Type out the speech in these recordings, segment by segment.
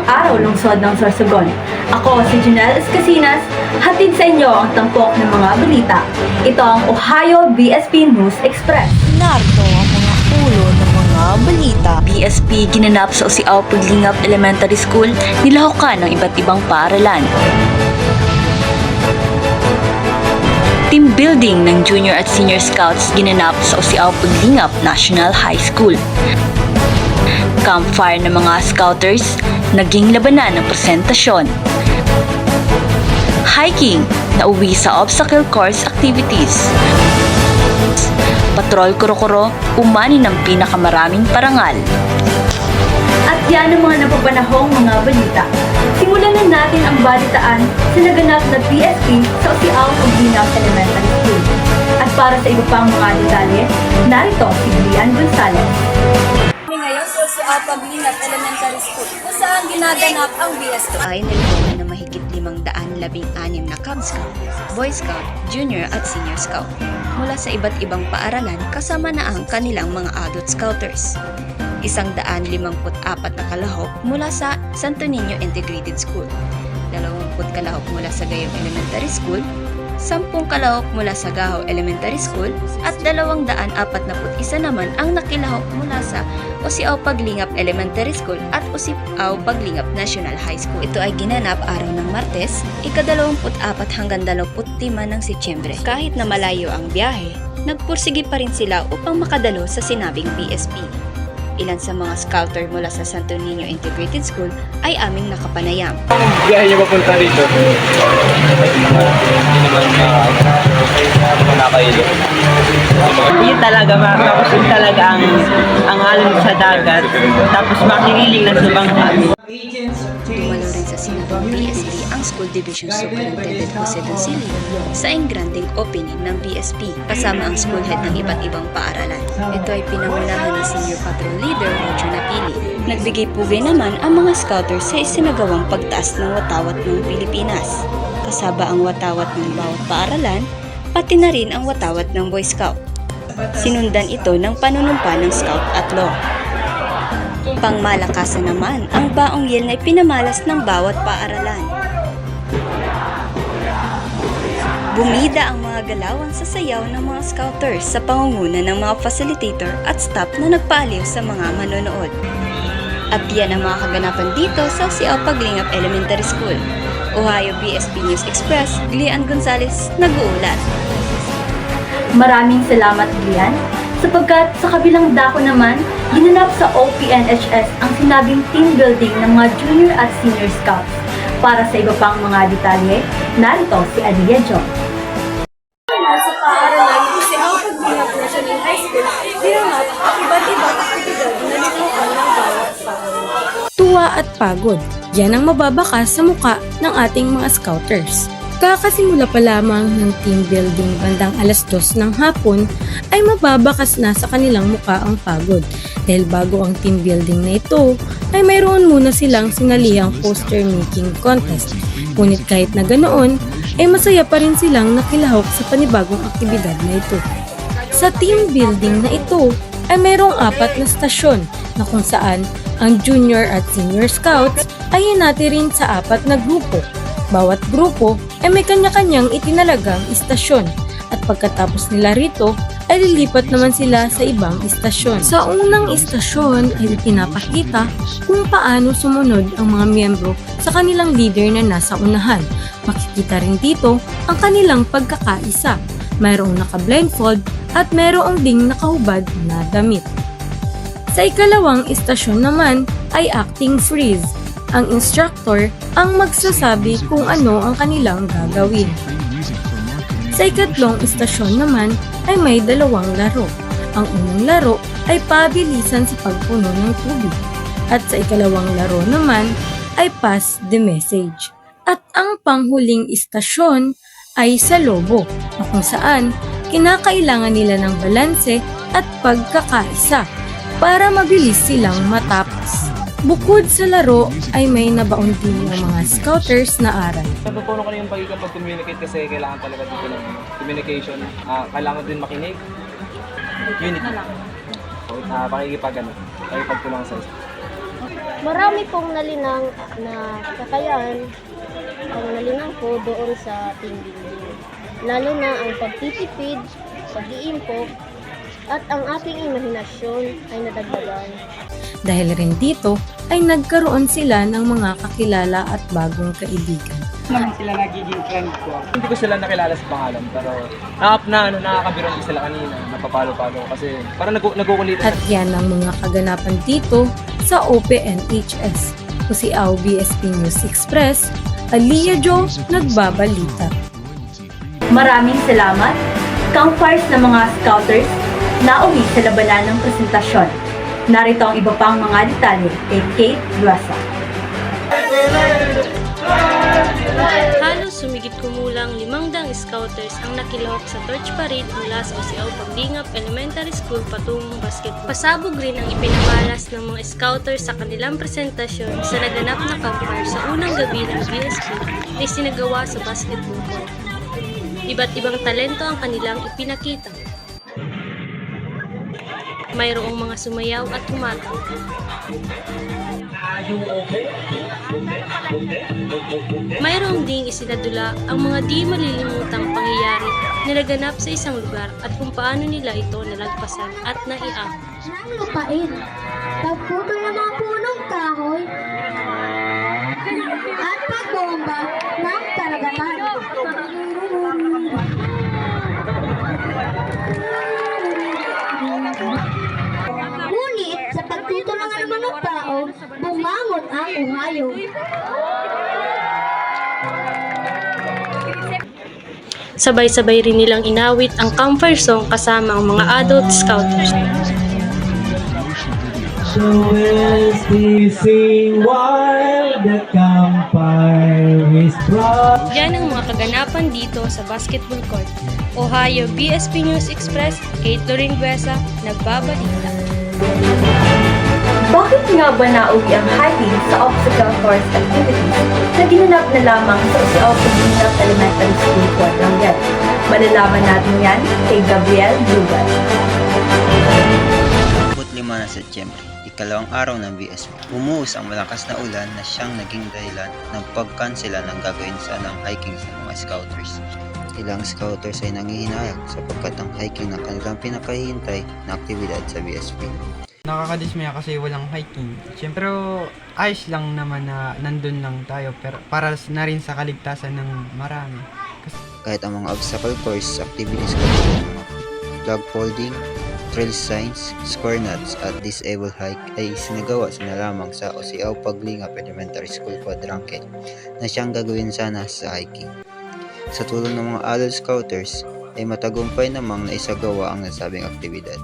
araw lungsod ng Sorsogon. Ako si Janelle Escasinas, hatid sa inyo ang tampok ng mga balita. Ito ang Ohio BSP News Express. Narito ang mga ulo ng mga balita. BSP ginanap sa Osiaw Paglingap Elementary School, nilahukan ng iba't ibang paaralan. Team building ng Junior at Senior Scouts ginanap sa Osiaw Paglingap National High School. Campfire ng mga Scouters, naging labanan ng presentasyon. Hiking, nauwi sa obstacle course activities. Patrol Kuro-Kuro, umani ng pinakamaraming parangal. At yan ang mga napapanahong mga balita. Simulan na natin ang balitaan sa naganap na BSP sa Osiaw Paglingap Elementary School. At para sa iba pang mga detalye, narito si Lian Gonzalez. Kami ngayon sa Osiaw Paglingap Elementary School kung saan ginaganap ang BSP. Ay nalihawan na mahigit 516 na Cub Scout, Boy Scout, Junior at Senior Scout mula sa iba't ibang paaralan kasama na ang kanilang mga adult scouters. 154 na kalahok mula sa Santo Niño Integrated School, 20 kalahok mula sa Gayam Elementary School, 10 kalahok mula sa Gahaw Elementary School at 241 naman ang nakilahok mula sa Osiaw Paglingap Elementary School at Osiaw Paglingap National High School. Ito ay ginanap araw ng Martes, ika-24 hanggang 25 ng Setyembre. Kahit na malayo ang biyahe, nagpursige pa rin sila upang makadalo sa sinabing BSP. Ilan sa mga scouter mula sa Santo Niño Integrated School ay aming nakapanayam. Biyahe niyo papunta rito? Hindi naman nakakailo. Yun talaga, makakapusog talaga ang alon sa dagat. Tapos makililing na sa bangka. Dumalo rin sa sinabing BSP ang School Division Superintendent Jose Doncillo sa engranding opening ng BSP kasama ang school head ng iba't ibang paaralan. Ito ay pinangunahan ni Senior Patrol Leader Roger Napili. Nagbigay pugay naman ang mga scouters sa isinagawang pagtaas ng watawat ng Pilipinas. Kasaba ang watawat ng bawat paaralan, pati na rin ang watawat ng Boy Scout. Sinundan ito ng panunumpa ng Scout at Law. Pangmalakasan naman, ang baong yel na pinamalas ng bawat paaralan. Bumida ang mga galawan sa sayaw ng mga scouters sa pangunguna ng mga facilitator at staff na nagpaaliw sa mga manonood. At yan ang mga kaganapan dito sa Osiaw Paglingap Elementary School. Ohio BSP News Express, Lian Gonzalez, nag-uulat. Maraming salamat, Lian, sapagkat sa kabilang dako naman, ginanap sa OPNHS ang sinabing team building ng mga junior at senior scouts. Para sa iba pang mga detalye, narito si Adia Jo. Sa paaralan ng Osiaw Paglingap National High School, ginanap ang iba't ibang aktibidad na nilukan ng bawat paaralan. Tuwa at pagod, yan ang mababakas sa muka ng ating mga scouters. Kakasimula pa lamang ng team building bandang 2:00 ng hapon ay mababakas na sa kanilang muka ang pagod dahil bago ang team building na ito ay mayroon muna silang sinalihang poster making contest. Ngunit kahit na ganoon ay masaya pa rin silang nakilahok sa panibagong aktibidad na ito. Sa team building na ito ay mayroong 4 na stasyon na kung saan ang junior at senior scouts ay hinati rin sa 4 na grupo. Bawat grupo ay may kanya-kanyang itinalagang istasyon at pagkatapos nila rito ay lilipat naman sila sa ibang istasyon. Sa unang istasyon ay pinapakita kung paano sumunod ang mga miyembro sa kanilang leader na nasa unahan. Makikita rin dito ang kanilang pagkakaisa. Mayroong naka-blindfold at mayroong ding nakahubad na damit. Sa ikalawang istasyon naman ay acting freeze. Ang instructor ang magsasabi kung ano ang kanilang gagawin. Sa ikatlong istasyon naman ay may 2 laro. Ang unang laro ay pabilisan sa pagpuno ng tubig. At sa ikalawang laro naman ay pass the message. At ang panghuling istasyon ay sa lobo, na kung saan kinakailangan nila ng balanse at pagkakaisa para mabilis silang matapos. Bukod sa laro ay may nabaon din ng mga scouters na aral. Natutunan ko na yung pag-communicate kasi kailangan talaga dito ng communication. Kailangan din makinig. Unity. Pakikipagtulungan sa isa. Marami pong nalinang na kakayahan ang nalinang ko doon sa team building. Lalo na ang pagtitipid, pag-iimpok, at ang aking imahinasyon ay nadagdagan. Dahil rin dito ay nagkaroon sila ng mga kakilala at bagong kaibigan. Naman sila nagiging friend ko. Hindi ko sila nakilala sa pangalan, pero nakakabiro din sila kanina, napapalo-palo kasi parang nagkukulitan. At yan ang mga kaganapan dito sa OPNHS. O si Au BSP News Express, Aliyah Jo, nagbabalita. Maraming salamat, campfires ng mga scouters na uwi sa labanan ng presentasyon. Narito ang iba pang mga detalye kay Kate Duasa. Halos sumigit kumulang 500 scouters ang nakilahok sa torch parade mula sa Osiaw Paglingap Elementary School patungong basketball. Pasabog rin ang ipinamalas ng mga scouters sa kanilang presentasyon sa naganap na campfire sa unang gabi ng BSP na isinagawa sa basketball court. Iba't ibang talento ang kanilang ipinakita. Mayroong mga sumayaw at humataw. Mayroong ding isinadula ang mga di malilimutang pangyayari na naganap sa isang lugar at kung paano nila ito nalagpasan at naiak. Nang lupain, pagputol ng mga punong kahoy, at pagbomba ng karagatan. Ngunit sa pagtutulungan ng mga tao, bumangon ang Ohio. Sabay-sabay rin nilang inawit ang campfire song kasama ang mga adult scouters. So as we sing while the campfire is bright. Yan ang mga kaganapan dito sa basketball court. Ohio BSP News Express, Kate Loring Buesa, nagbabalita. Bakit nga ba nauwi ang hiking sa obstacle course activities na ginanap na lamang sa Osiaw Paglingap Elementary School Quadrangle? Malalaman natin yan kay Gabriel Dugan. 5 na Setyembre, ikalawang araw ng BSP. Bumuhos ang malakas na ulan na siyang naging dahilan ng pagkansela ng gagawin sanang hiking sa mga scouters. Ilang scouters ay nangihinayang sapagkat ang hiking ng kanilang pinakahihintay na aktibidad sa BSP. Nakakadismaya kasi walang hiking. Siyempre, ayos lang naman na nandun lang tayo pero para na rin sa kaligtasan ng marami. Kahit ang mga obstacle course activities katulad ng mga flag folding, trail signs, score nuts at disable hike ay sinagawa na lamang sa Osiaw Paglingap Elementary School Quadrangle na siyang gagawin sana sa hiking. Sa tulong ng mga adult scouters ay matagumpay namang naisagawa ang nasabing aktibidad.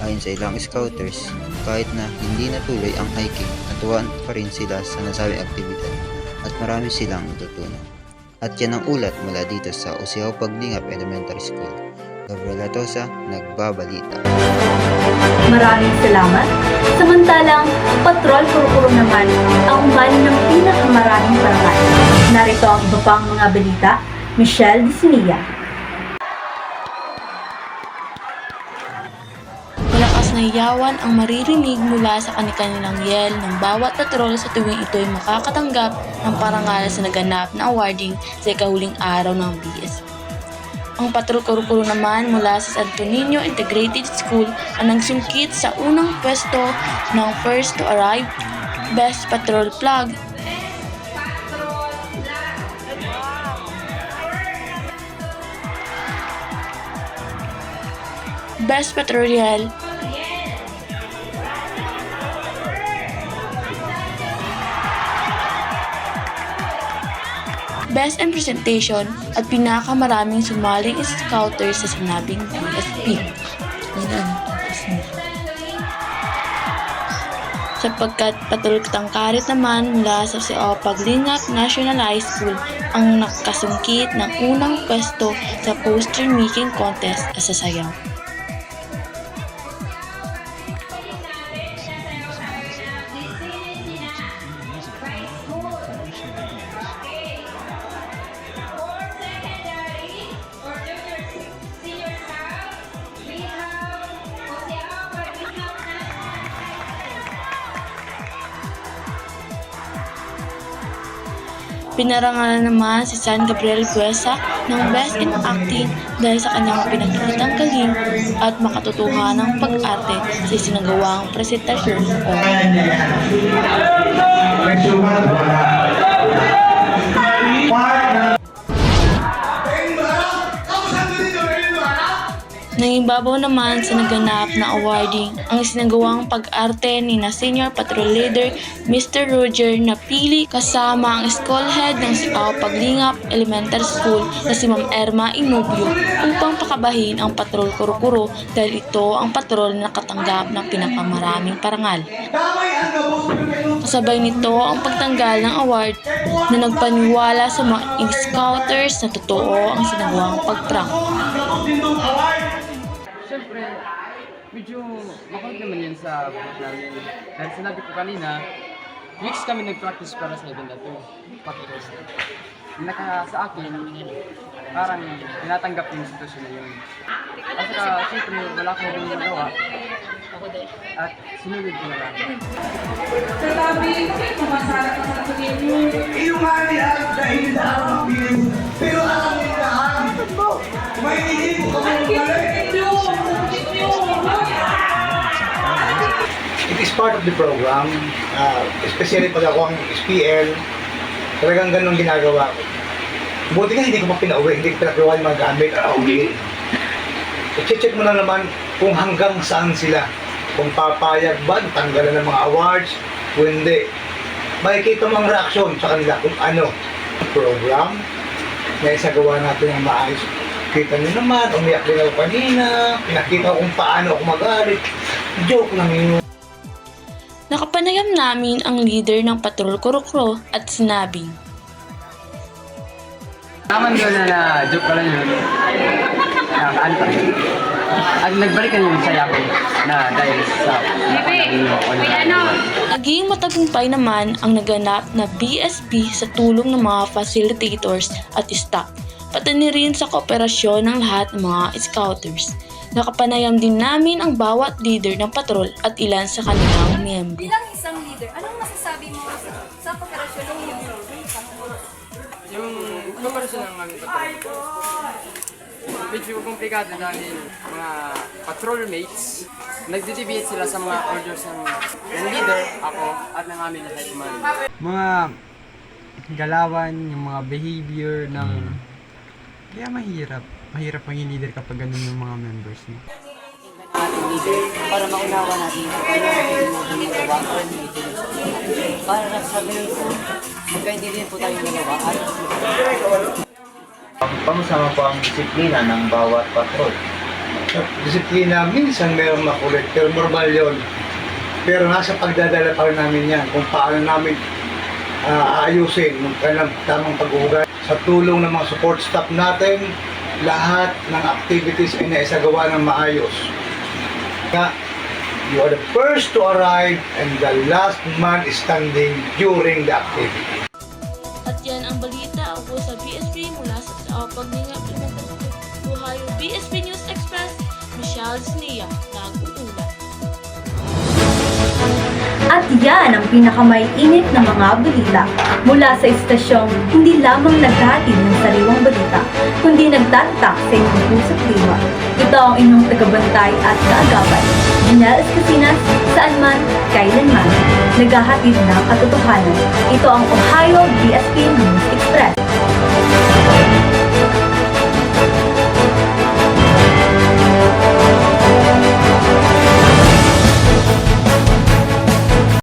Ayon sa ilang scouters, kahit na hindi natuloy ang hiking, natuwaan pa rin sila sa nasabing aktibidad at marami silang natutunan. At yan ang ulat mula dito sa Osiaw Paglingap Elementary School. Gabriela Tosa, nagbabalita. Maraming salamat. Samantalang, Patrol Kuro-Kuro naman ang umani ng pinakamaraming parangal. Narito ang iba pang mga balita. Michelle Disnia. Malakas na hiyawan ang maririnig mula sa kanilang yel ng bawat patrol sa tuwing ito'y makakatanggap ng parangal sa naganap na awarding sa ikahuling araw ng BSP. Ang Patrol Kuro-Kuro naman mula sa Santo Niño Integrated School ang nagsungkit sa unang pwesto ng First to Arrive, Best Patrol Flag, Best Patrol, Best in Presentation at pinakamaraming sumaling scouters sa sinabing BSP. Sapagkat patulog-tang karit naman mula sa Osiaw Paglingap National High School ang nakasungkit ng unang pwesto sa poster making contest sa sayaw. Pinarangalan naman si San Gabriel Buesa ng Best in Acting dahil sa kanyang pinakikitang galing at makatotohanang pag-arte sa isinagawang presentasyon. Nangibabaw naman sa naganap na awarding ang isinagawang pag-arte ni na Senior Patrol Leader Mr. Roger na pili kasama ang school head ng Sipaw Paglingap Elementary School na si Ma'am Erma Inubio upang pakabahin ang Patrol Kuro-Kuro dahil ito ang patrol na nakatanggap ng pinakamaraming parangal. Kasabay nito ang pagtanggal ng award na nagpaniwala sa mga scouters na totoo ang sinagawang pag-prank. Siyempre, medyo makulit naman yan sa buhat namin. Dahil sinabi ko kanina, weeks kami nag-practice para sa event na ito. Pakilos. Sa akin, parang tinatanggap yung sitwasyon na yun. At saka, siyempre, wala akong rin nagawa. At sinunod ko na lang. Sa tabi, pumasara ka sa tingin. Iumali ang dahil na ang piling. Pero alam nila ang may hindi mo kami It is part of the program, especially pag ako ang SPL, talagang ganun ginagawa ko. Buti nga hindi ko pa pinauwi, hindi ko pinagawa yung mga gamit, uwi. I-check mo na naman kung hanggang saan sila. Kung papayag ba, tanggalan ng mga awards, kung hindi. Makikita mo ang reaksyon sa kanila kung ano program na isagawa natin ang maayos. Kita nyo naman, umiyak din ako kanina, pinakita ko kung paano ako magalit. Joke lang yun. Nakapanayam namin ang leader ng Patrol Kuro-Kuro at sinabing, Naman ko na joke ko lang yun. Ano pa rin. At nagbalik ka yung saya ko na dahil sa naging matagumpay naman ang naganap na BSP sa tulong ng mga facilitators at staff, pati rin sa kooperasyon ng lahat ng mga scouters. Nakapanayam din namin ang bawat leader ng patrol at ilan sa kanilang miyembro. Bilang isang leader, anong masasabi mo sa kooperasyon ng miyembro? Yung kooperasyon ng aming patrol, medyo komplikado dahil mga patrol mates, nagde-deviate sila sa mga orders ng leader, ako, at ng aming head man. Mga galawan, yung mga behavior ng... Kaya mahirap maging leader kapag ganun yung mga members mo. Ating leader para maunawa natin kung ano ang pwede natin magawa para hindi para sa ganun po, magkaintindihan po tayong magawa at Pamasama po ang disiplina ng bawat patrol. Disiplina, minsan mayroong makulit, pero normal yun. Pero nasa pagdadala pa rin namin yan, kung paano namin aayusin yung kanilang tamang pag-uugali. Sa tulong ng mga support staff natin, lahat ng activities ay naisagawa ng maayos. You are the first to arrive and the last man is standing during the activity. At yan ang balita ako sa BSP mula sa Paglingap Elementary School. Buhay yung BSP News Express, Michelle Snia, nag-uulat. At yan ang pinakamaiinit na mga balita mula sa istasyong hindi lamang naghahatid ng sariwang balita, kundi nagtatatak sa inyong pusat diwa. Ito ang inyong tagabantay at kaagapay, Janelle Escasinas, saan man, kailanman, naghahatid ng katotohanan. Ito ang Ohio BSP News Express.